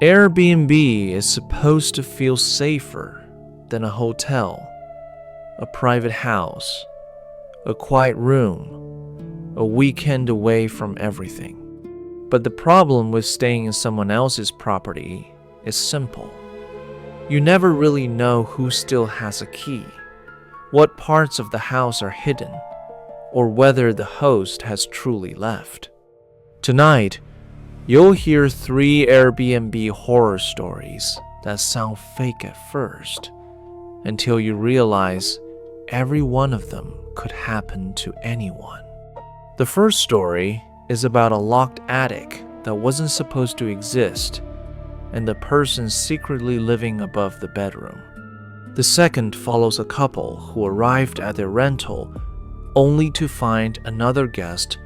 Airbnb is supposed to feel safer than a hotel, a private house, a quiet room, a weekend away from everything. But the problem with staying in someone else's property is simple. You never really know who still has a key, what parts of the house are hidden, or whether the host has truly left. Tonight, you'll hear 3 Airbnb horror stories that sound fake at first, until you realize every one of them could happen to anyone. The first story is about a locked attic that wasn't supposed to exist, and the person secretly living above the bedroom. The second follows a couple who arrived at their rental only to find another guest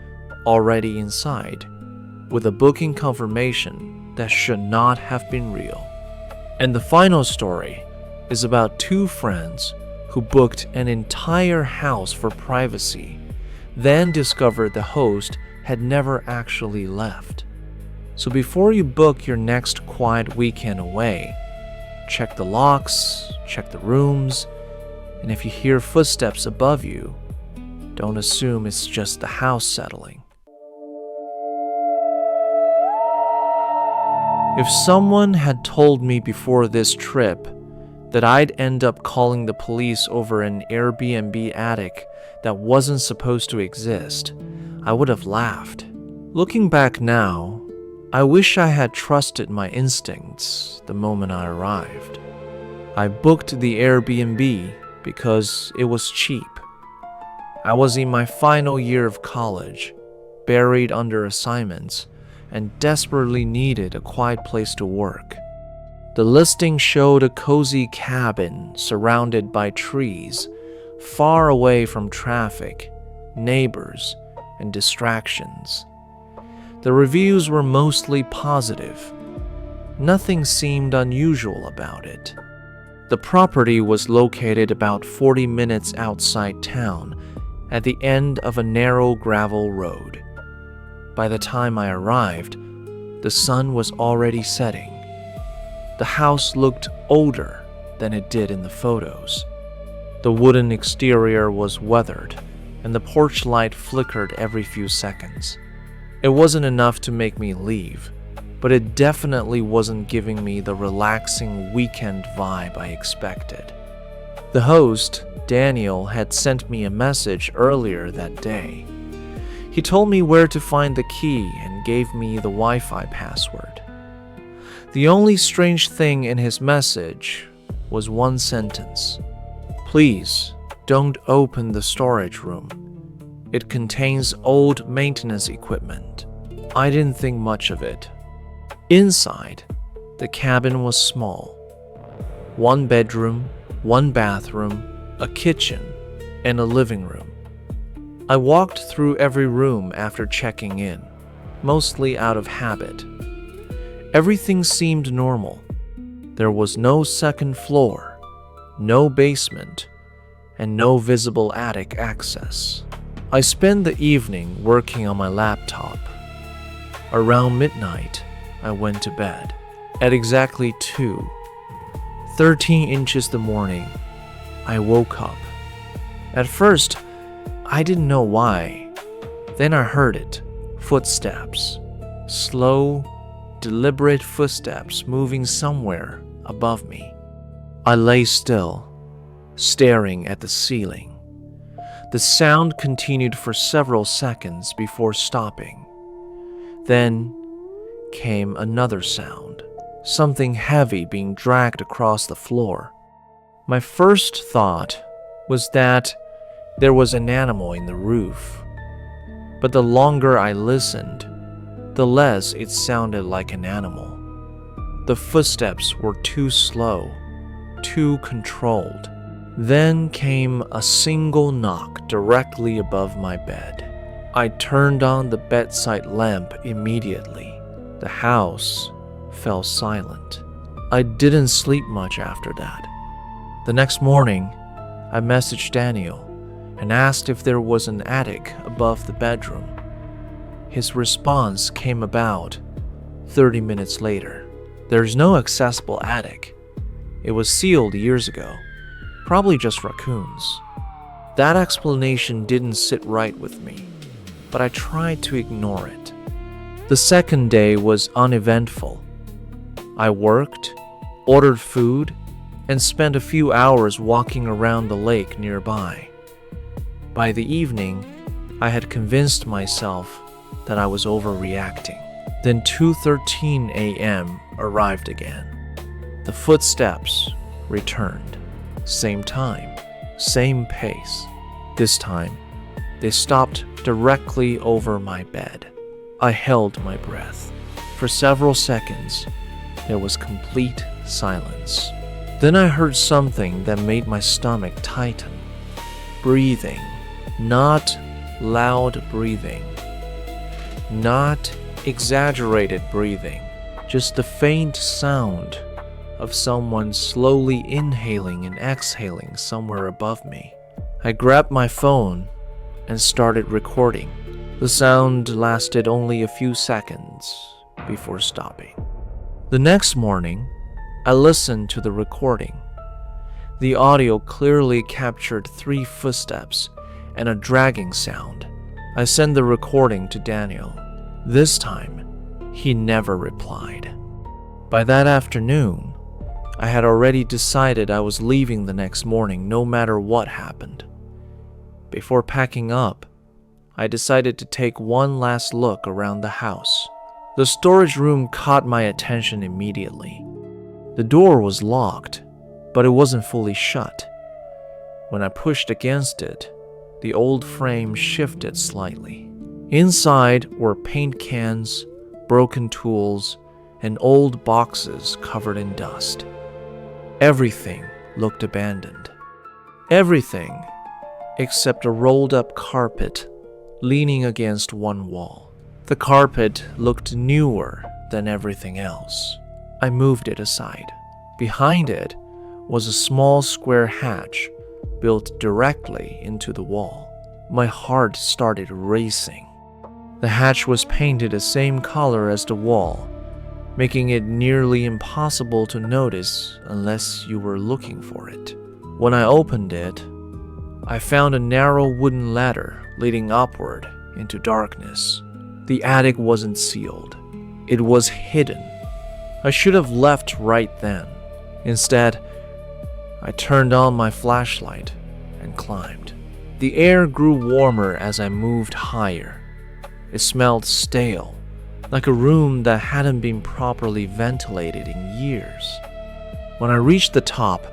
already inside, with a booking confirmation that should not have been real. And the final story is about 2 friends who booked an entire house for privacy, then discovered the host had never actually left. So before you book your next quiet weekend away, check the locks, check the rooms, and if you hear footsteps above you, don't assume it's just the house settling. If someone had told me before this trip that I'd end up calling the police over an Airbnb attic that wasn't supposed to exist, I would have laughed. Looking back now, I wish I had trusted my instincts the moment I arrived. I booked the Airbnb because it was cheap. I was in my final year of college, buried under assignments, and desperately needed a quiet place to work. The listing showed a cozy cabin surrounded by trees, far away from traffic, neighbors, and distractions. The reviews were mostly positive. Nothing seemed unusual about it. The property was located about 40 minutes outside town, at the end of a narrow gravel road. By the time I arrived, the sun was already setting. The house looked older than it did in the photos. The wooden exterior was weathered, and the porch light flickered every few seconds. It wasn't enough to make me leave, but it definitely wasn't giving me the relaxing weekend vibe I expected. The host, Daniel, had sent me a message earlier that day. He told me where to find the key and gave me the Wi-Fi password. The only strange thing in his message was one sentence. Please don't open the storage room. It contains old maintenance equipment. I didn't think much of it. Inside, the cabin was small. 1 bedroom, 1 bathroom, a kitchen, and a living room. I walked through every room after checking in, mostly out of habit. Everything seemed normal. There was no second floor, no basement, and no visible attic access. I spent the evening working on my laptop. Around midnight, I went to bed. At exactly 2:13 inches the morning, I woke up. At first, I didn't know why. Then I heard it. Footsteps. Slow, deliberate footsteps moving somewhere above me. I lay still, staring at the ceiling. The sound continued for several seconds before stopping. Then came another sound, something heavy being dragged across the floor. My first thought was that there was an animal in the roof, but the longer I listened, the less it sounded like an animal. The footsteps were too slow, too controlled. Then came a single knock directly above my bed. I turned on the bedside lamp immediately. The house fell silent. I didn't sleep much after that. The next morning, I messaged Daniel and asked if there was an attic above the bedroom. His response came about 30 minutes later. There's no accessible attic. It was sealed years ago, probably just raccoons. That explanation didn't sit right with me, but I tried to ignore it. The second day was uneventful. I worked, ordered food, and spent a few hours walking around the lake nearby. By the evening, I had convinced myself that I was overreacting. Then 2:13 a.m. arrived again. The footsteps returned. Same time, same pace. This time, they stopped directly over my bed. I held my breath. For several seconds, there was complete silence. Then I heard something that made my stomach tighten. Breathing. Not loud breathing. Not exaggerated breathing. Just the faint sound of someone slowly inhaling and exhaling somewhere above me. I grabbed my phone and started recording. The sound lasted only a few seconds before stopping. The next morning, I listened to the recording. The audio clearly captured 3 footsteps and a dragging sound. I sent the recording to Daniel. This time, he never replied. By that afternoon, I had already decided I was leaving the next morning no matter what happened. Before packing up, I decided to take one last look around the house. The storage room caught my attention immediately. The door was locked, but it wasn't fully shut. When I pushed against it, the old frame shifted slightly. Inside were paint cans, broken tools, and old boxes covered in dust. Everything looked abandoned. Everything except a rolled-up carpet leaning against one wall. The carpet looked newer than everything else. I moved it aside. Behind it was a small square hatch built directly into the wall. My heart started racing. The hatch was painted the same color as the wall, making it nearly impossible to notice unless you were looking for it. When I opened it, I found a narrow wooden ladder leading upward into darkness. The attic wasn't sealed. It was hidden. I should have left right then. Instead, I turned on my flashlight and climbed. The air grew warmer as I moved higher. It smelled stale, like a room that hadn't been properly ventilated in years. When I reached the top,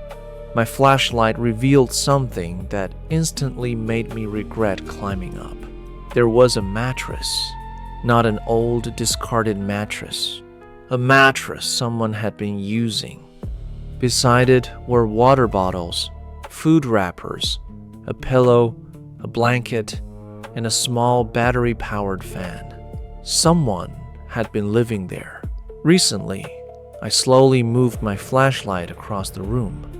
my flashlight revealed something that instantly made me regret climbing up. There was a mattress, not an old discarded mattress. A mattress someone had been using. Beside it were water bottles, food wrappers, a pillow, a blanket, and a small battery-powered fan. Someone had been living there. Recently, I slowly moved my flashlight across the room.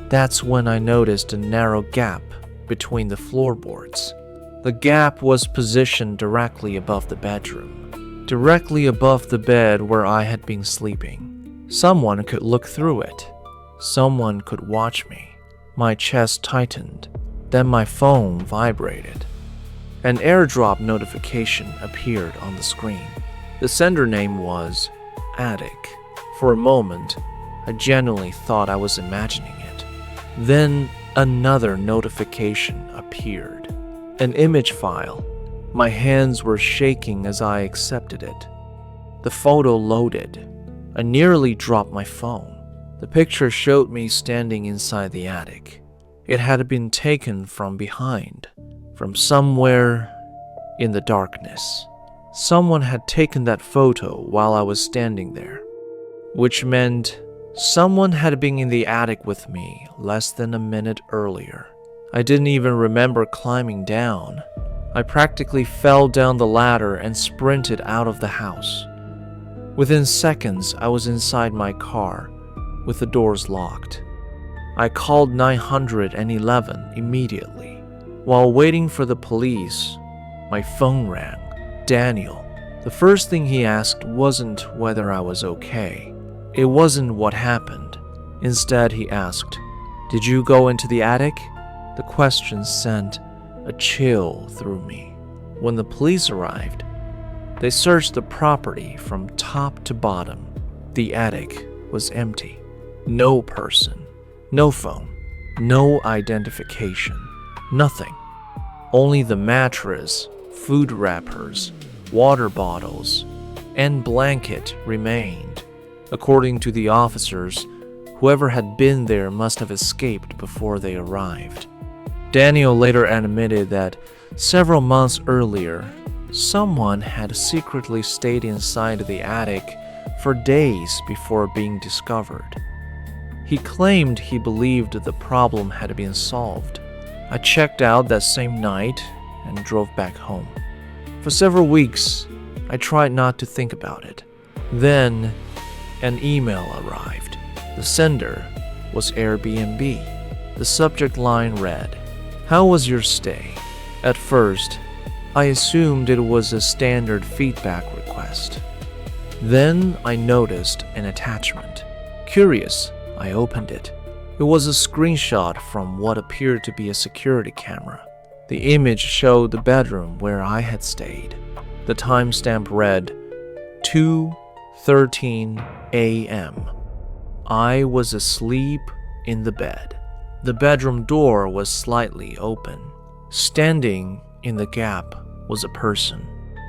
That's when I noticed a narrow gap between the floorboards. The gap was positioned directly above the bedroom, directly above the bed where I had been sleeping. Someone could look through it. Someone could watch me. My chest tightened. Then my phone vibrated. An airdrop notification appeared on the screen. The sender name was Attic. For a moment, I genuinely thought I was imagining it. Then another notification appeared. An image file. My hands were shaking as I accepted it. The photo loaded. I nearly dropped my phone. The picture showed me standing inside the attic. It had been taken from behind, from somewhere in the darkness. Someone had taken that photo while I was standing there, which meant someone had been in the attic with me less than a minute earlier. I didn't even remember climbing down. I practically fell down the ladder and sprinted out of the house. Within seconds, I was inside my car, with the doors locked. I called 911 immediately. While waiting for the police, my phone rang. Daniel. The first thing he asked wasn't whether I was okay. It wasn't what happened. Instead, he asked, "Did you go into the attic?" The question sent a chill through me. When the police arrived, they searched the property from top to bottom. The attic was empty. No person, no phone, no identification, nothing. Only the mattress, food wrappers, water bottles, and blanket remained. According to the officers, whoever had been there must have escaped before they arrived. Daniel later admitted that several months earlier, someone had secretly stayed inside the attic for days before being discovered. He claimed he believed the problem had been solved. I checked out that same night and drove back home. For several weeks, I tried not to think about it. Then, an email arrived. The sender was Airbnb. The subject line read, "How was your stay?" At first, I assumed it was a standard feedback request. Then I noticed an attachment. Curious, I opened it. It was a screenshot from what appeared to be a security camera. The image showed the bedroom where I had stayed. The timestamp read 2:13 a.m. I was asleep in the bed. The bedroom door was slightly open. Standing in the gap was a person.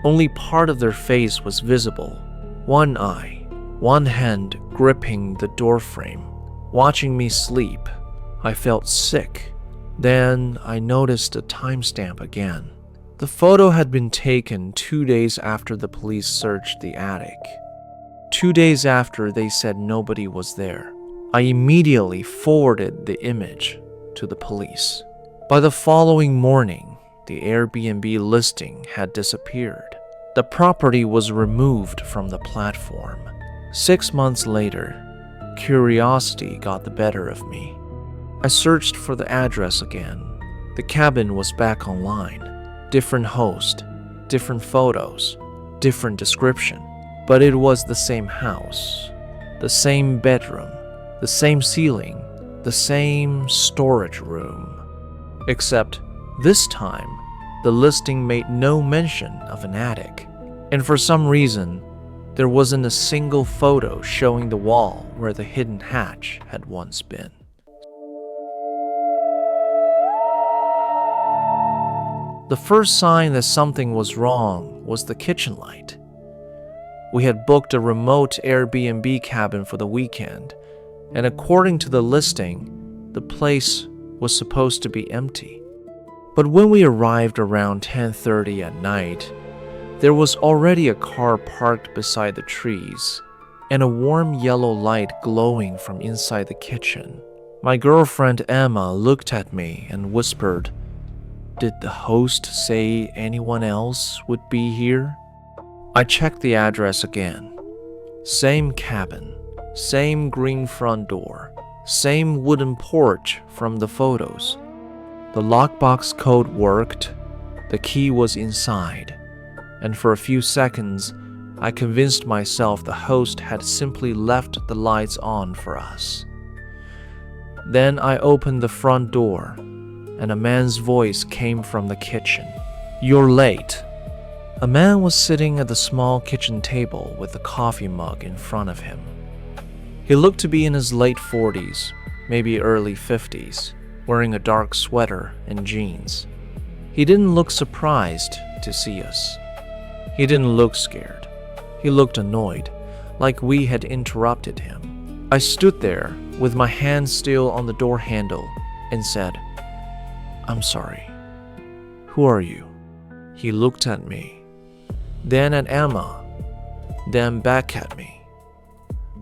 Only part of their face was visible. One eye, one hand gripping the doorframe. Watching me sleep, I felt sick. Then I noticed the timestamp again. The photo had been taken 2 days after the police searched the attic. 2 days after they said nobody was there. I immediately forwarded the image to the police. By the following morning, the Airbnb listing had disappeared. The property was removed from the platform. 6 months later, curiosity got the better of me. I searched for the address again. The cabin was back online. Different host, different photos, different description. But it was the same house, the same bedroom, the same ceiling, the same storage room. Except this time, the listing made no mention of an attic. And for some reason, there wasn't a single photo showing the wall where the hidden hatch had once been. The first sign that something was wrong was the kitchen light. We had booked a remote Airbnb cabin for the weekend, and according to the listing, the place was supposed to be empty. But when we arrived around 10:30 at night, there was already a car parked beside the trees, and a warm yellow light glowing from inside the kitchen. My girlfriend Emma looked at me and whispered, "Did the host say anyone else would be here?" I checked the address again. Same cabin, same green front door, same wooden porch from the photos. The lockbox code worked, the key was inside, and for a few seconds, I convinced myself the host had simply left the lights on for us. Then I opened the front door, and a man's voice came from the kitchen. "You're late." A man was sitting at the small kitchen table with a coffee mug in front of him. He looked to be in his late 40s, maybe early 50s, wearing a dark sweater and jeans. He didn't look surprised to see us. He didn't look scared. He looked annoyed, like we had interrupted him. I stood there with my hand still on the door handle and said, "I'm sorry. Who are you?" He looked at me, then at Emma, then back at me.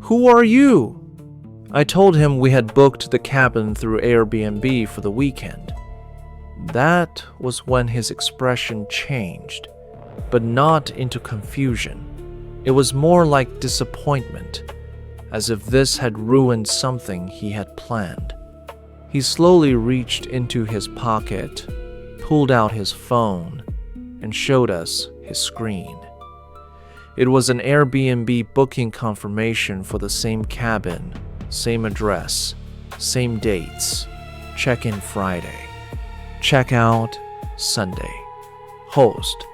"Who are you?" I told him we had booked the cabin through Airbnb for the weekend. That was when his expression changed, but not into confusion. It was more like disappointment, as if this had ruined something he had planned. He slowly reached into his pocket, pulled out his phone, and showed us his screen. It was an Airbnb booking confirmation for the same cabin, same address, same dates. Check-in Friday. Check-out Sunday. Host,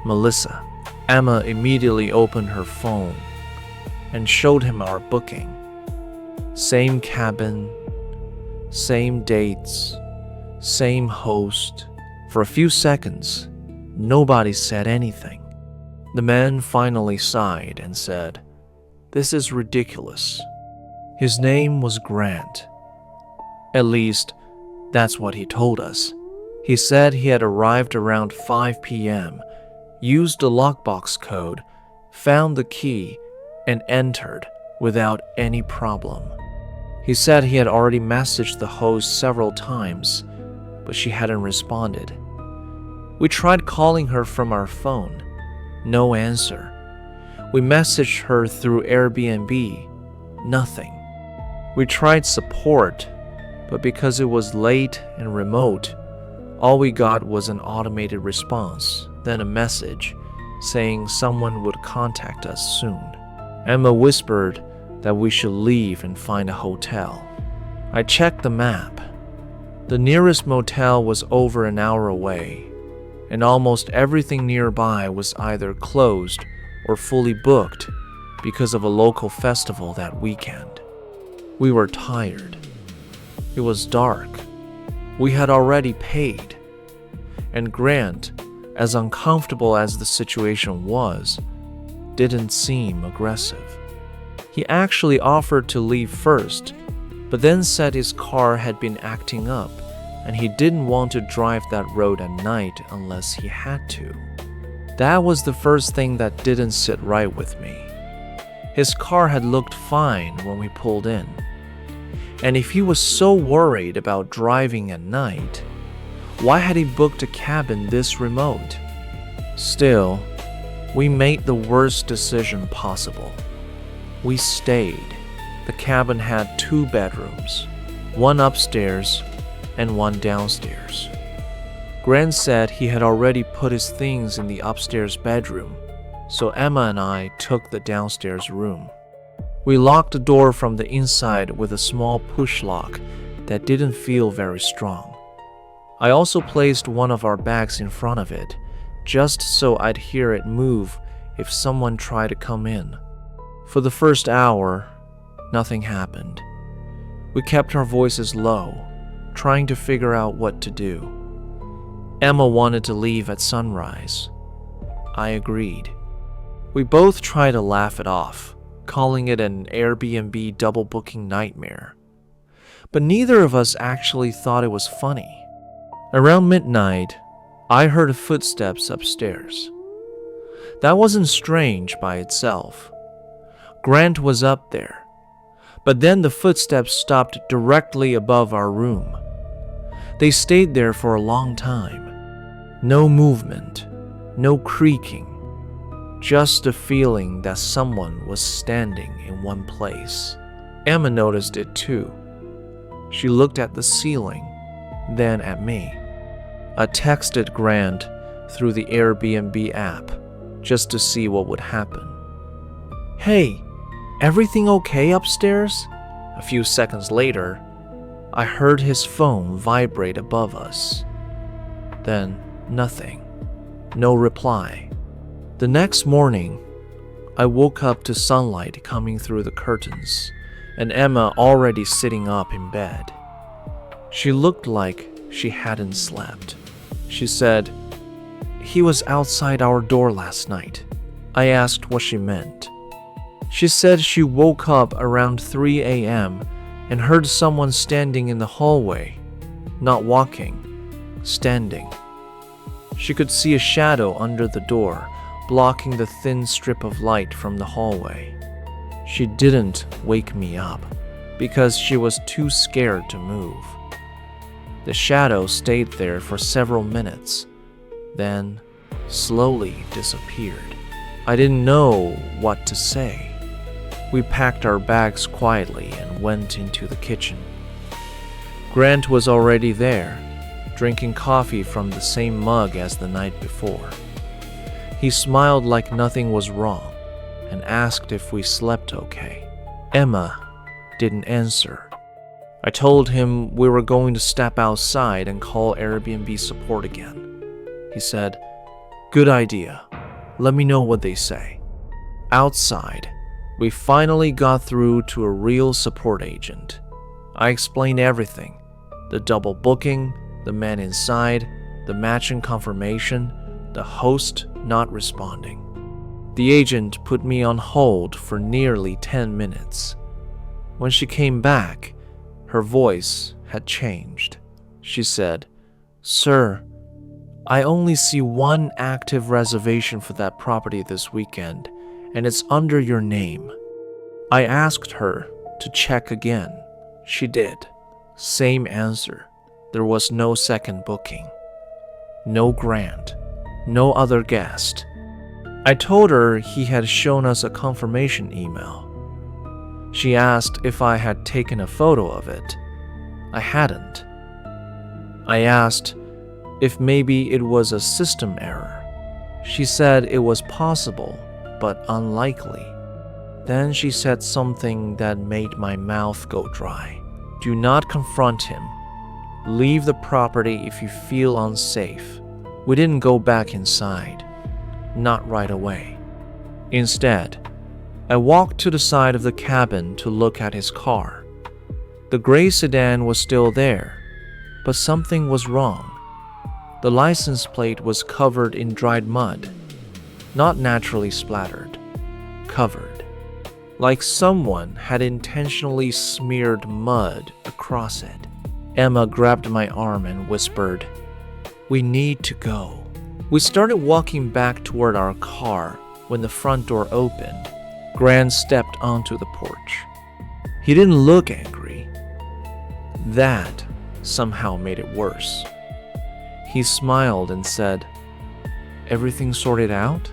Melissa. Emma immediately opened her phone and showed him our booking. Same cabin, same dates, same host. For a few seconds, nobody said anything. The man finally sighed and said, "This is ridiculous." His name was Grant. At least, that's what he told us. He said he had arrived around 5 p.m., used the lockbox code, found the key, and entered without any problem. He said he had already messaged the host several times, but she hadn't responded. We tried calling her from our phone. No answer. We messaged her through Airbnb. Nothing. We tried support, but because it was late and remote, all we got was an automated response, then a message saying someone would contact us soon. Emma whispered that we should leave and find a hotel. I checked the map. The nearest motel was over an hour away, and almost everything nearby was either closed or fully booked because of a local festival that weekend. We were tired. It was dark. We had already paid. And Grant, as uncomfortable as the situation was, didn't seem aggressive. He actually offered to leave first, but then said his car had been acting up and he didn't want to drive that road at night unless he had to. That was the first thing that didn't sit right with me. His car had looked fine when we pulled in. And if he was so worried about driving at night, why had he booked a cabin this remote? Still, we made the worst decision possible. We stayed. The cabin had 2 bedrooms, one upstairs and one downstairs. Grant said he had already put his things in the upstairs bedroom, so Emma and I took the downstairs room. We locked the door from the inside with a small push lock that didn't feel very strong. I also placed one of our bags in front of it, just so I'd hear it move if someone tried to come in. For the first hour, nothing happened. We kept our voices low, trying to figure out what to do. Emma wanted to leave at sunrise. I agreed. We both tried to laugh it off, calling it an Airbnb double booking nightmare. But neither of us actually thought it was funny. Around midnight, I heard footsteps upstairs. That wasn't strange by itself. Grant was up there, but then the footsteps stopped directly above our room. They stayed there for a long time. No movement, no creaking, just the feeling that someone was standing in one place. Emma noticed it too. She looked at the ceiling, then at me. I texted Grant through the Airbnb app just to see what would happen. "Hey, everything okay upstairs?" A few seconds later, I heard his phone vibrate above us. Then nothing. No reply. The next morning, I woke up to sunlight coming through the curtains and Emma already sitting up in bed. She looked like she hadn't slept. She said, "He was outside our door last night." I asked what she meant. She said she woke up around 3 a.m. and heard someone standing in the hallway, not walking, standing. She could see a shadow under the door, blocking the thin strip of light from the hallway. She didn't wake me up because she was too scared to move. The shadow stayed there for several minutes, then slowly disappeared. I didn't know what to say. We packed our bags quietly and went into the kitchen. Grant was already there, drinking coffee from the same mug as the night before. He smiled like nothing was wrong. and asked if we slept okay. Emma didn't answer. I told him we were going to step outside and call Airbnb support again. He said, "Good idea. Let me know what they say." Outside, we finally got through to a real support agent. I explained everything: the double booking, the man inside, the matching confirmation, the host not responding. The agent put me on hold for nearly 10 minutes. When she came back, her voice had changed. She said, "Sir, I only see one active reservation for that property this weekend, and it's under your name." I asked her to check again. She did. Same answer. There was no second booking. No Grant. No other guest. I told her he had shown us a confirmation email. She asked if I had taken a photo of it. I hadn't. I asked if maybe it was a system error. She said it was possible, but unlikely. Then she said something that made my mouth go dry. "Do not confront him. Leave the property if you feel unsafe." We didn't go back inside. Not right away. Instead, I walked to the side of the cabin to look at his car. The gray sedan was still there, but something was wrong. The license plate was covered in dried mud, not naturally splattered, covered, like someone had intentionally smeared mud across it. Emma grabbed my arm and whispered, "We need to go." We started walking back toward our car when the front door opened. Grant stepped onto the porch. He didn't look angry. That somehow made it worse. He smiled and said, "Everything sorted out?"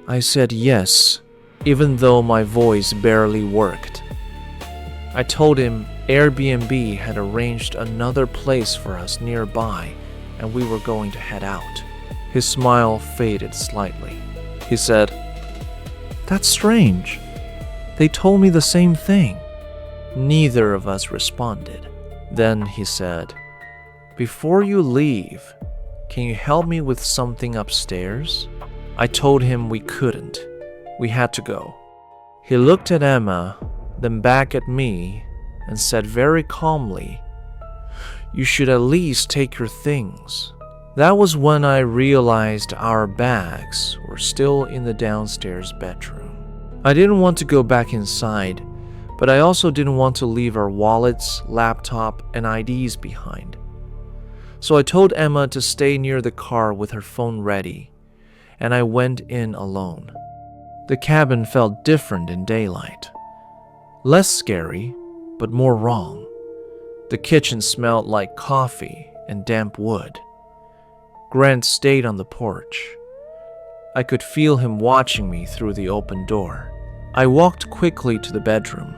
I said yes, even though my voice barely worked. I told him Airbnb had arranged another place for us nearby and we were going to head out. His smile faded slightly. He said, "That's strange. They told me the same thing." Neither of us responded. Then he said, "Before you leave, can you help me with something upstairs?" I told him we couldn't. We had to go. He looked at Emma, then back at me, and said very calmly, "You should at least take your things." That was when I realized our bags were still in the downstairs bedroom. I didn't want to go back inside, but I also didn't want to leave our wallets, laptop, and IDs behind. So I told Emma to stay near the car with her phone ready, and I went in alone. The cabin felt different in daylight. Less scary, but more wrong. The kitchen smelled like coffee and damp wood. Grant stayed on the porch. I could feel him watching me through the open door. I walked quickly to the bedroom.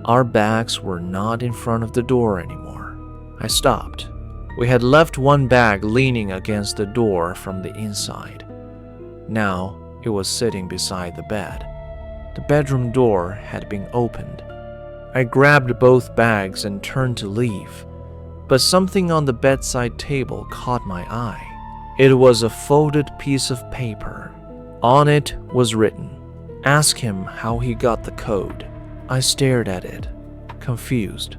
Our bags were not in front of the door anymore. I stopped. We had left one bag leaning against the door from the inside. Now it was sitting beside the bed. The bedroom door had been opened. I grabbed both bags and turned to leave, but something on the bedside table caught my eye. It was a folded piece of paper. On it was written, "Ask him how he got the code." I stared at it, confused.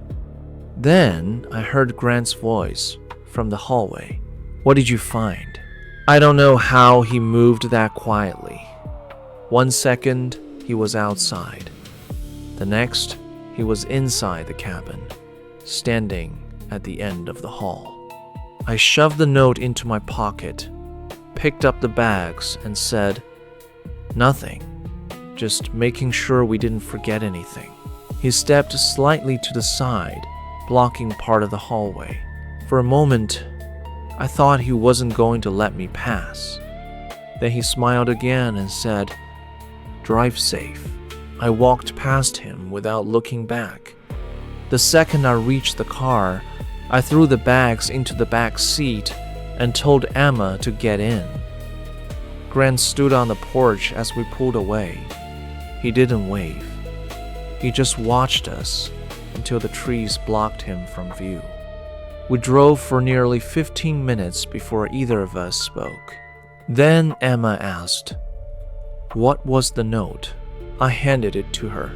Then I heard Grant's voice from the hallway. "What did you find?" I don't know how he moved that quietly. 1 second, he was outside. The next, he was inside the cabin, standing at the end of the hall. I shoved the note into my pocket, picked up the bags, and said, "Nothing, just making sure we didn't forget anything." He stepped slightly to the side, blocking part of the hallway. For a moment, I thought he wasn't going to let me pass. Then he smiled again and said, "Drive safe." I walked past him without looking back. The second I reached the car, I threw the bags into the back seat and told Emma to get in. Grant stood on the porch as we pulled away. He didn't wave. He just watched us until the trees blocked him from view. We drove for nearly 15 minutes before either of us spoke. Then Emma asked, "What was the note?" I handed it to her.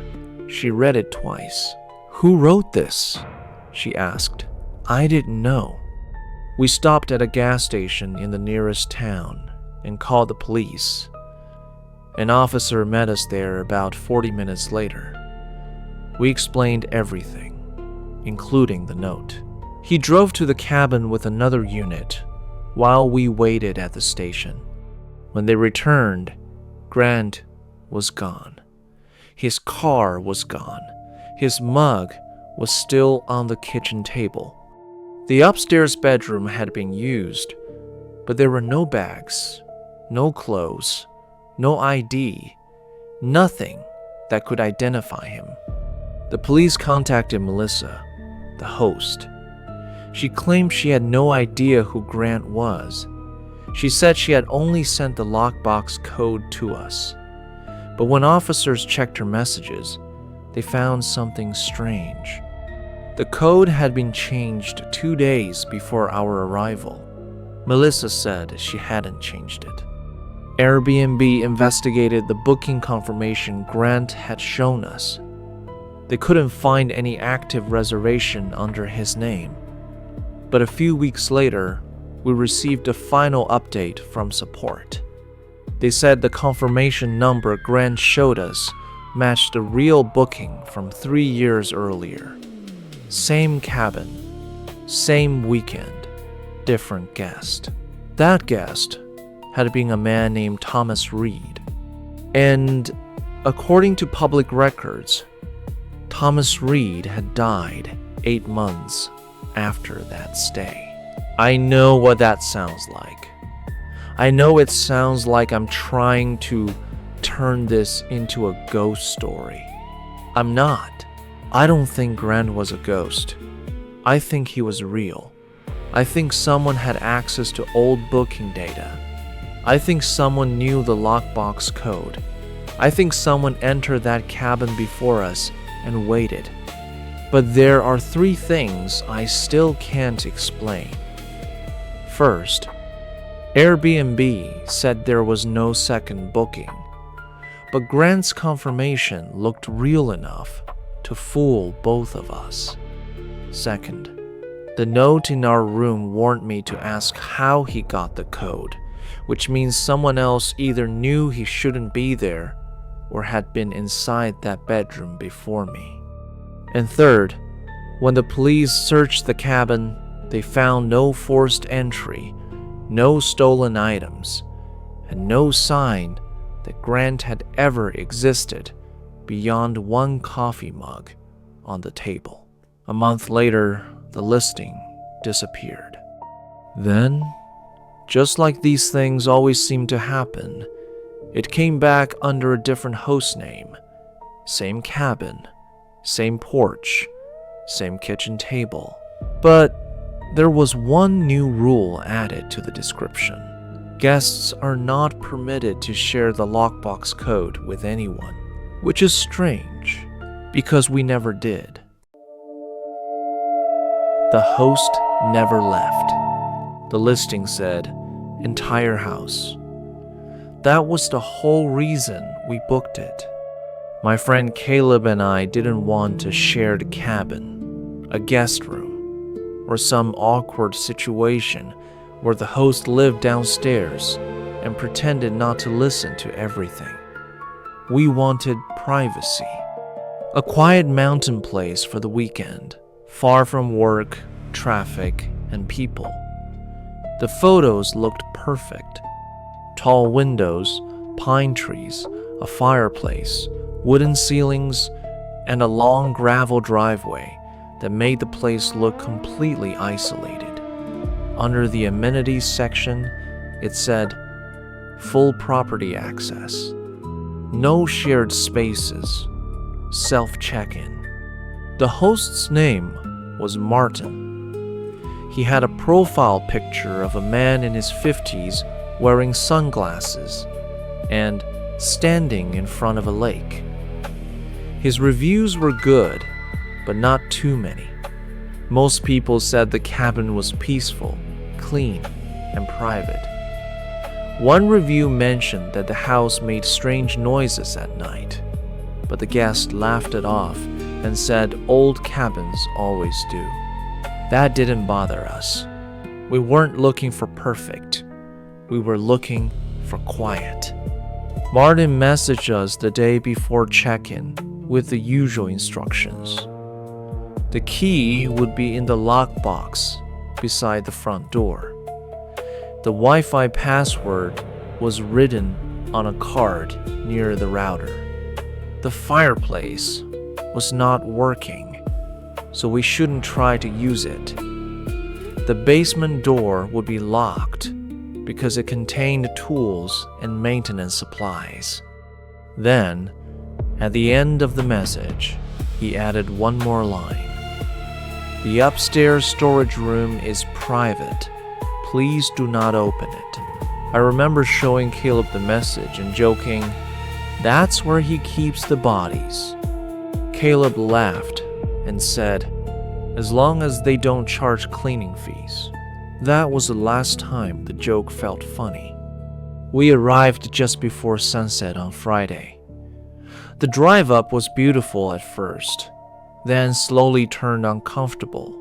She read it twice. "Who wrote this?" she asked. I didn't know. We stopped at a gas station in the nearest town and called the police. An officer met us there about 40 minutes later. We explained everything, including the note. He drove to the cabin with another unit while we waited at the station. When they returned, Grant was gone. His car was gone. His mug was still on the kitchen table. The upstairs bedroom had been used, but there were no bags, no clothes, no ID, nothing that could identify him. The police contacted Melissa, the host. She claimed she had no idea who Grant was. She said she had only sent the lockbox code to us. But when officers checked her messages, they found something strange. The code had been changed 2 days before our arrival. Melissa said she hadn't changed it. Airbnb investigated the booking confirmation Grant had shown us. They couldn't find any active reservation under his name. But a few weeks later, we received a final update from support. They said the confirmation number Grant showed us matched a real booking from 3 years earlier. Same cabin, same weekend, different guest. That guest had been a man named Thomas Reed. And according to public records, Thomas Reed had died 8 months after that stay. I know what that sounds like. I know it sounds like I'm trying to turn this into a ghost story. I'm not. I don't think Grant was a ghost. I think he was real. I think someone had access to old booking data. I think someone knew the lockbox code. I think someone entered that cabin before us and waited. But there are 3 things I still can't explain. First, Airbnb said there was no second booking, but Grant's confirmation looked real enough to fool both of us. Second, the note in our room warned me to ask how he got the code, which means someone else either knew he shouldn't be there or had been inside that bedroom before me. And third, when the police searched the cabin, they found no forced entry, no stolen items, and no sign that Grant had ever existed beyond 1 coffee mug on the table. A month later, the listing disappeared. Then, just like these things always seem to happen, it came back under a different host name. Same cabin, same porch, same kitchen table. But there was one new rule added to the description. Guests are not permitted to share the lockbox code with anyone, which is strange, because we never did. The host never left. The listing said, entire house. That was the whole reason we booked it. My friend Caleb and I didn't want a shared cabin, a guest room, or some awkward situation where the host lived downstairs and pretended not to listen to everything. We wanted privacy. A quiet mountain place for the weekend, far from work, traffic, and people. The photos looked perfect. Tall windows, pine trees, a fireplace, wooden ceilings, and a long gravel driveway that made the place look completely isolated. Under the amenities section, it said, full property access. No shared spaces. Self-check-in. The host's name was Martin. He had a profile picture of a man in his 50s wearing sunglasses and standing in front of a lake. His reviews were good, but not too many. Most people said the cabin was peaceful, clean, and private. One review mentioned that the house made strange noises at night, but the guest laughed it off and said old cabins always do. That didn't bother us. We weren't looking for perfect. We were looking for quiet. Martin messaged us the day before check-in with the usual instructions. The key would be in the lockbox beside the front door. The Wi-Fi password was written on a card near the router. The fireplace was not working, so we shouldn't try to use it. The basement door would be locked because it contained tools and maintenance supplies. Then, at the end of the message, he added one more line. The upstairs storage room is private. Please do not open it. I remember showing Caleb the message and joking, "That's where he keeps the bodies." Caleb laughed and said, "As long as they don't charge cleaning fees." That was the last time the joke felt funny. We arrived just before sunset on Friday. The drive up was beautiful at first, then slowly turned uncomfortable.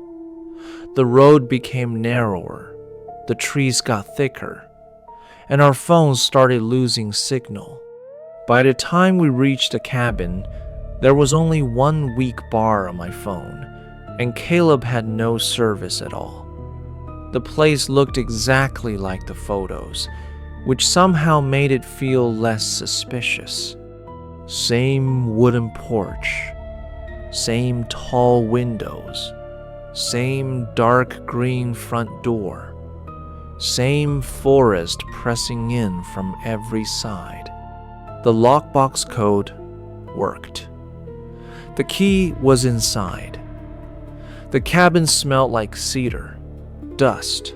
The road became narrower, the trees got thicker, and our phones started losing signal. By the time we reached the cabin, there was only one weak bar on my phone, and Caleb had no service at all. The place looked exactly like the photos, which somehow made it feel less suspicious. Same wooden porch, same tall windows, same dark green front door, same forest pressing in from every side. The lockbox code worked. The key was inside. The cabin smelled like cedar, dust,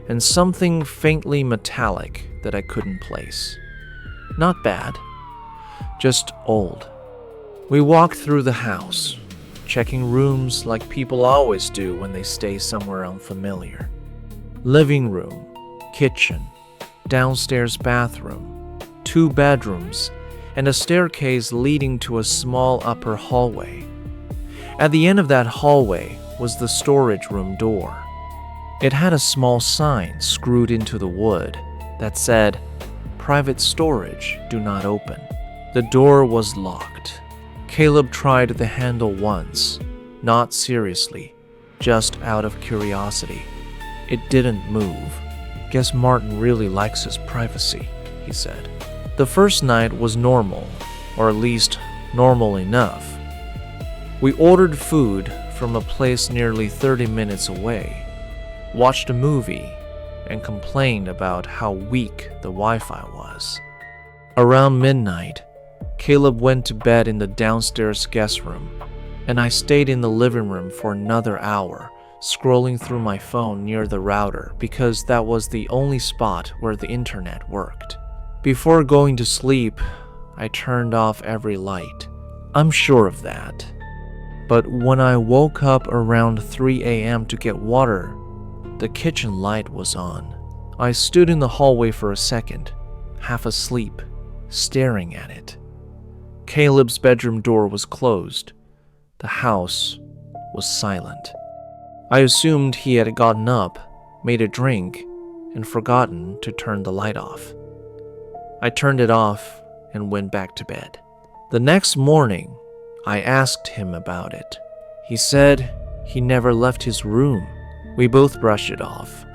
and something faintly metallic that I couldn't place. Not bad, just old. We walked through the house, checking rooms like people always do when they stay somewhere unfamiliar. Living room, kitchen, downstairs bathroom, 2 bedrooms, and a staircase leading to a small upper hallway. At the end of that hallway was the storage room door. It had a small sign screwed into the wood that said, "Private storage, do not open." The door was locked. Caleb tried the handle once, not seriously, just out of curiosity. It didn't move. "Guess Martin really likes his privacy," he said. The first night was normal, or at least normal enough. We ordered food from a place nearly 30 minutes away, watched a movie, and complained about how weak the Wi-Fi was. Around midnight, Caleb went to bed in the downstairs guest room, and I stayed in the living room for another hour, scrolling through my phone near the router because that was the only spot where the internet worked. Before going to sleep, I turned off every light. I'm sure of that. But when I woke up around 3 a.m. to get water, the kitchen light was on. I stood in the hallway for a second, half asleep, staring at it. Caleb's bedroom door was closed. The house was silent. I assumed he had gotten up, made a drink, and forgotten to turn the light off. I turned it off and went back to bed. The next morning, I asked him about it. He said he never left his room. We both brushed it off.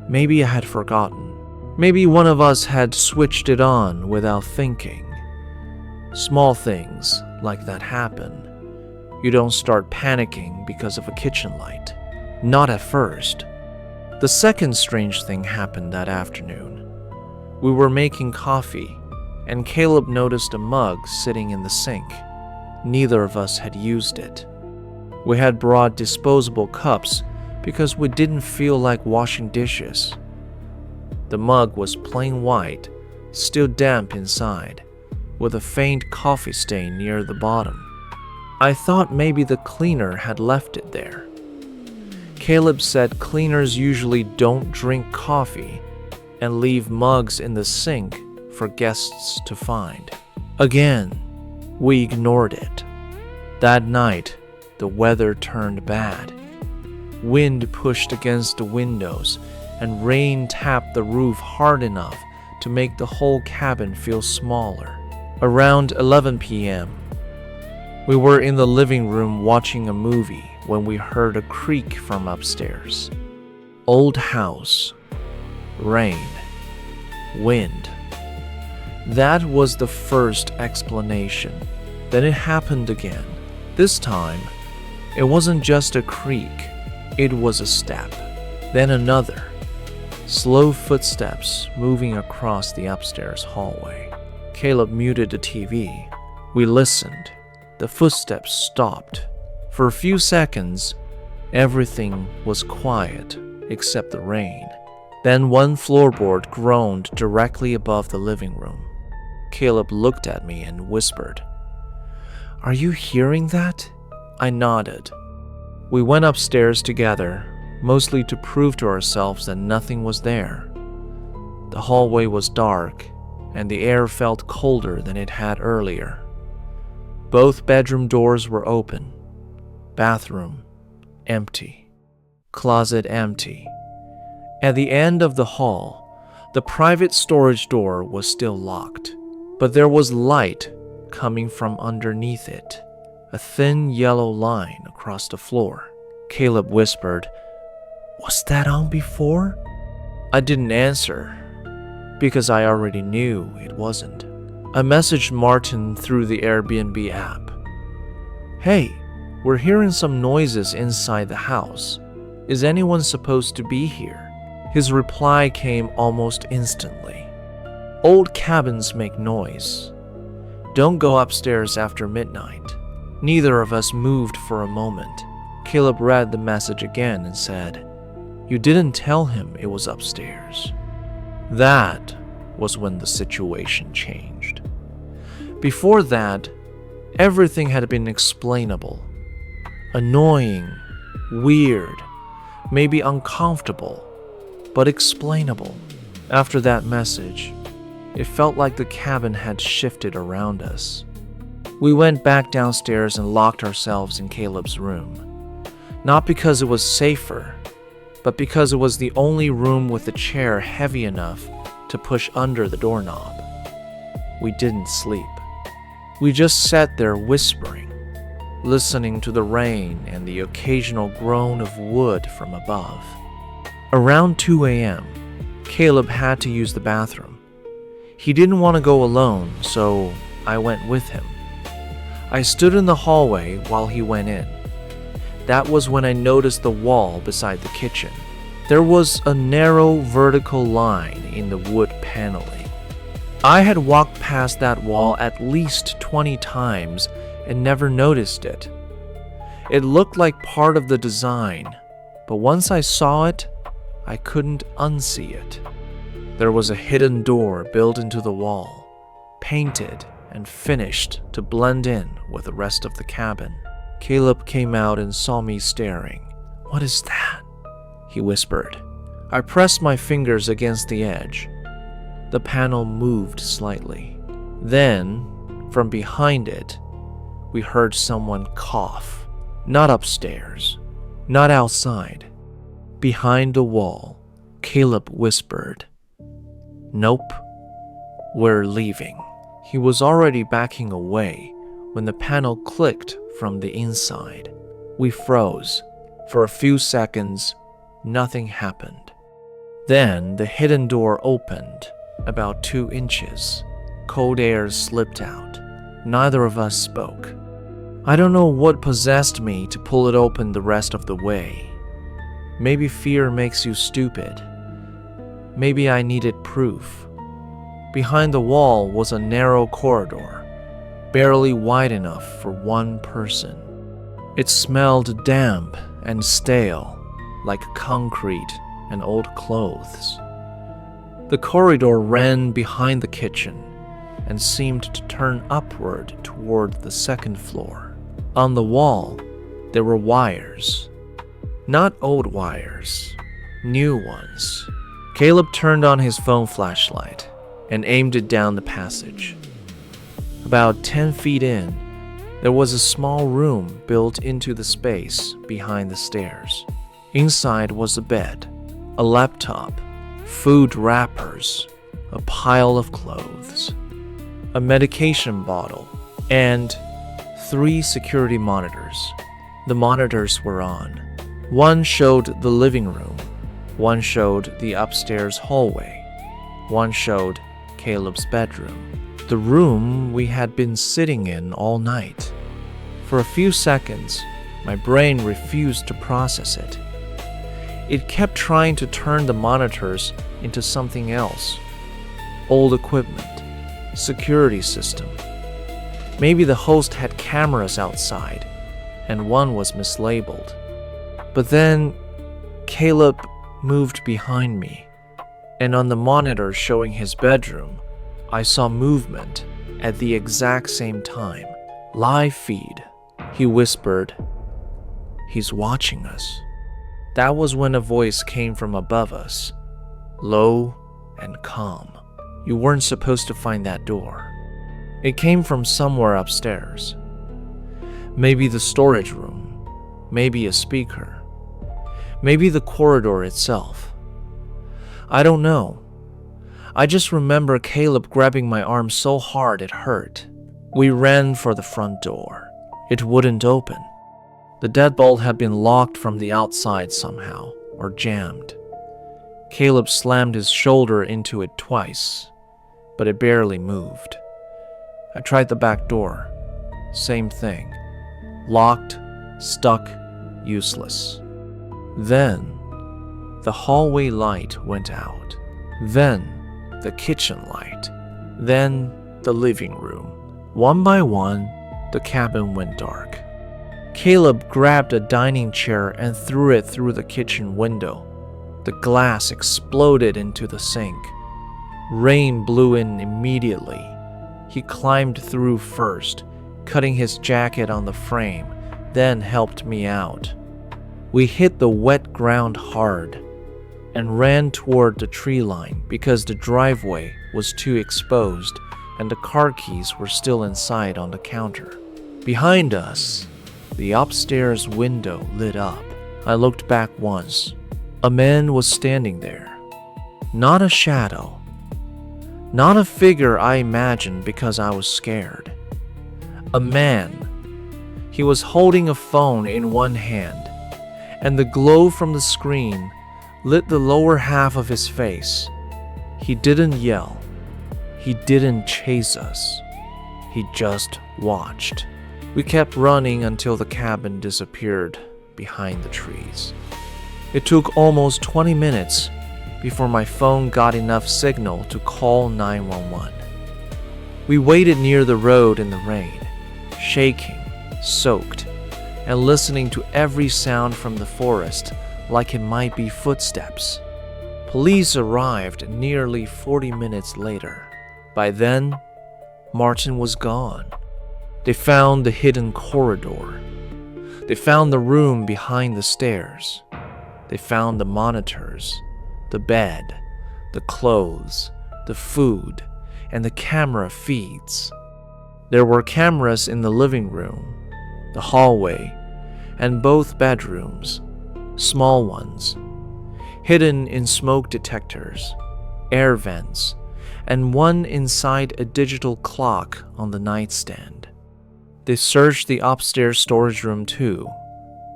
Maybe I had forgotten. Maybe one of us had switched it on without thinking. Small things like that happen. You don't start panicking because of a kitchen light. Not at first. The second strange thing happened that afternoon. We were making coffee, and Caleb noticed a mug sitting in the sink. Neither of us had used it. We had brought disposable cups because we didn't feel like washing dishes. The mug was plain white, still damp inside, with a faint coffee stain near the bottom. I thought maybe the cleaner had left it there. Caleb said cleaners usually don't drink coffee and leave mugs in the sink for guests to find. Again, we ignored it. That night, the weather turned bad. Wind pushed against the windows, and rain tapped the roof hard enough to make the whole cabin feel smaller. Around 11 p.m., we were in the living room watching a movie when we heard a creak from upstairs. Old house, rain, wind. That was the first explanation. Then it happened again. This time, it wasn't just a creak, it was a step. Then another. Slow footsteps moving across the upstairs hallway. Caleb muted the TV. We listened. The footsteps stopped. For a few seconds, everything was quiet except the rain. Then one floorboard groaned directly above the living room. Caleb looked at me and whispered, "Are you hearing that?" I nodded. We went upstairs together, mostly to prove to ourselves that nothing was there. The hallway was dark, and the air felt colder than it had earlier. Both bedroom doors were open. Bathroom, empty. Closet, empty. At the end of the hall, the private storage door was still locked, but there was light coming from underneath it, a thin yellow line across the floor. Caleb whispered, "Was that on before?" I didn't answer, because I already knew it wasn't. I messaged Martin through the Airbnb app. "Hey, we're hearing some noises inside the house. Is anyone supposed to be here?" His reply came almost instantly. "Old cabins make noise. Don't go upstairs after midnight." Neither of us moved for a moment. Caleb read the message again and said, "You didn't tell him it was upstairs." That was when the situation changed. Before that, everything had been explainable. Annoying, weird, maybe uncomfortable, but explainable. After that message, it felt like the cabin had shifted around us. We went back downstairs and locked ourselves in Caleb's room. Not because it was safer, but because it was the only room with a chair heavy enough to push under the doorknob. We didn't sleep. We just sat there whispering, listening to the rain and the occasional groan of wood from above. Around 2 a.m., Caleb had to use the bathroom. He didn't want to go alone, so I went with him. I stood in the hallway while he went in. That was when I noticed the wall beside the kitchen. There was a narrow vertical line in the wood paneling. I had walked past that wall at least 20 times and never noticed it. It looked like part of the design, but once I saw it, I couldn't unsee it. There was a hidden door built into the wall, painted and finished to blend in with the rest of the cabin. Caleb came out and saw me staring. "What is that?" he whispered. I pressed my fingers against the edge. The panel moved slightly. Then, from behind it, we heard someone cough. Not upstairs, not outside. Behind the wall, Caleb whispered, "Nope, we're leaving." He was already backing away when the panel clicked from the inside. We froze. For a few seconds, nothing happened. Then the hidden door opened about 2 inches. Cold air slipped out. Neither of us spoke. I don't know what possessed me to pull it open the rest of the way. Maybe fear makes you stupid. Maybe I needed proof. Behind the wall was a narrow corridor, barely wide enough for one person. It smelled damp and stale, like concrete and old clothes. The corridor ran behind the kitchen, and seemed to turn upward toward the second floor. On the wall, there were wires. Not old wires, new ones. Caleb turned on his phone flashlight and aimed it down the passage. About 10 feet in, there was a small room built into the space behind the stairs. Inside was a bed, a laptop, food wrappers, a pile of clothes, a medication bottle, and 3 security monitors. The monitors were on. One showed the living room, one showed the upstairs hallway, one showed Caleb's bedroom, the room we had been sitting in all night. For a few seconds, my brain refused to process it. It kept trying to turn the monitors into something else. Old equipment, security system. Maybe the host had cameras outside, and one was mislabeled. But then, Caleb moved behind me, and on the monitor showing his bedroom, I saw movement at the exact same time. Live feed. He whispered, "He's watching us." That was when a voice came from above us, low and calm. You weren't supposed to find that door. It came from somewhere upstairs. Maybe the storage room, maybe a speaker, maybe the corridor itself. I don't know. I just remember Caleb grabbing my arm so hard it hurt. We ran for the front door. It wouldn't open. The deadbolt had been locked from the outside somehow, or jammed. Caleb slammed his shoulder into it twice, but it barely moved. I tried the back door. Same thing. Locked, stuck, useless. Then, the hallway light went out. Then, the kitchen light. Then, the living room. One by one, the cabin went dark. Caleb grabbed a dining chair and threw it through the kitchen window. The glass exploded into the sink. Rain blew in immediately. He climbed through first, cutting his jacket on the frame, then helped me out. We hit the wet ground hard and ran toward the tree line because the driveway was too exposed and the car keys were still inside on the counter. Behind us, the upstairs window lit up. I looked back once. A man was standing there. Not a shadow. Not a figure I imagined because I was scared. A man. He was holding a phone in one hand, and the glow from the screen lit the lower half of his face. He didn't yell. He didn't chase us. He just watched. We kept running until the cabin disappeared behind the trees. It took almost 20 minutes before my phone got enough signal to call 911. We waited near the road in the rain, shaking, soaked, and listening to every sound from the forest like it might be footsteps. Police arrived nearly 40 minutes later. By then, Martin was gone. They found the hidden corridor. They found the room behind the stairs. They found the monitors, the bed, the clothes, the food, and the camera feeds. There were cameras in the living room, the hallway, and both bedrooms, small ones, hidden in smoke detectors, air vents, and one inside a digital clock on the nightstand. They searched the upstairs storage room too.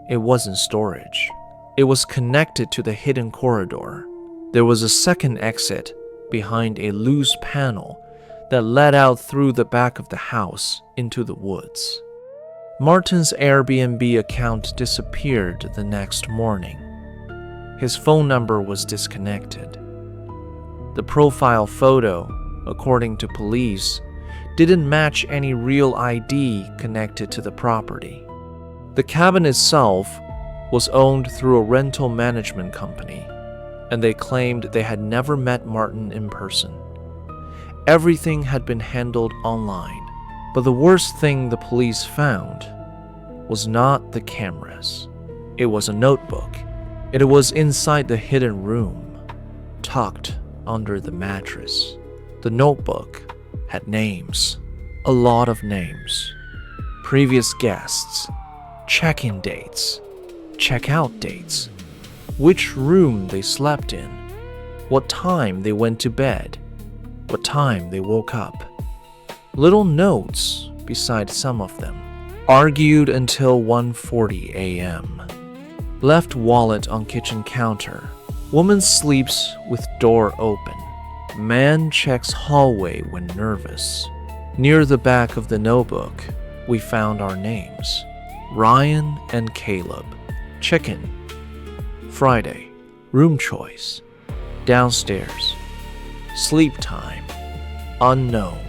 It wasn't storage. It was connected to the hidden corridor. There was a second exit behind a loose panel that led out through the back of the house into the woods. Martin's Airbnb account disappeared the next morning. His phone number was disconnected. The profile photo, according to police, didn't match any real ID connected to the property. The cabin itself was owned through a rental management company, and they claimed they had never met Martin in person. Everything had been handled online. But the worst thing the police found was not the cameras. It was a notebook. It was inside the hidden room, tucked under the mattress. The notebook had names, a lot of names. Previous guests, check-in dates, check-out dates, which room they slept in, what time they went to bed, what time they woke up. Little notes beside some of them. Argued until 1:40 a.m. Left wallet on kitchen counter. Woman sleeps with door open. Man checks hallway when nervous. Near the back of the notebook, we found our names. Ryan and Caleb. Check-in. Friday. Room choice. Downstairs. Sleep time. Unknown.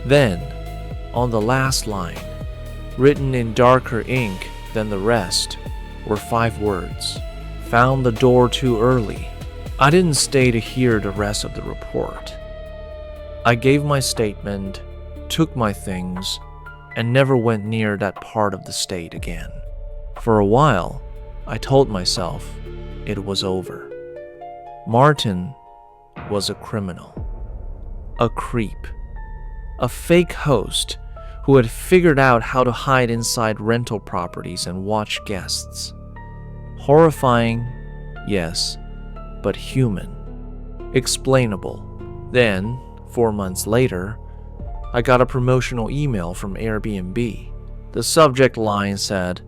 Then, on the last line, written in darker ink than the rest, were 5 words. Found the door too early. I didn't stay to hear the rest of the report. I gave my statement, took my things, and never went near that part of the state again. For a while, I told myself it was over. Martin was a criminal, a creep, a fake host who had figured out how to hide inside rental properties and watch guests. Horrifying, yes, but human. Explainable. Then, 4 months later, I got a promotional email from Airbnb. The subject line said,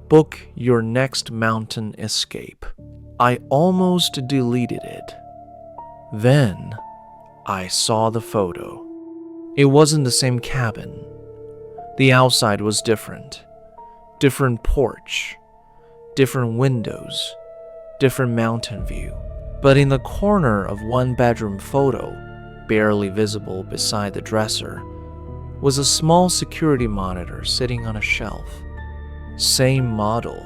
"Book your next mountain escape." I almost deleted it. Then, I saw the photo. It wasn't the same cabin. The outside was different. Different porch, different windows, different mountain view. But in the corner of one bedroom photo, barely visible beside the dresser, was a small security monitor sitting on a shelf. Same model,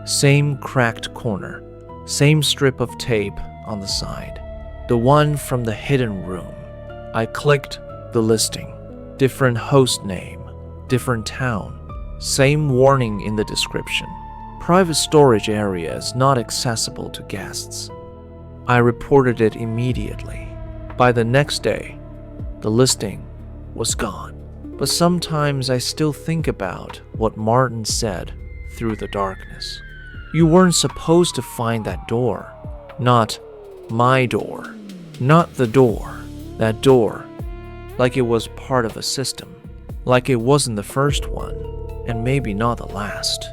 same cracked corner, same strip of tape on the side. The one from the hidden room. I clicked the listing. Different host name, different town. Same warning in the description. Private storage area is not accessible to guests. I reported it immediately. By the next day, the listing was gone. But sometimes I still think about what Martin said through the darkness. You weren't supposed to find that door. Not my door. Not the door. That door. Like it was part of a system. Like it wasn't the first one, and maybe not the last.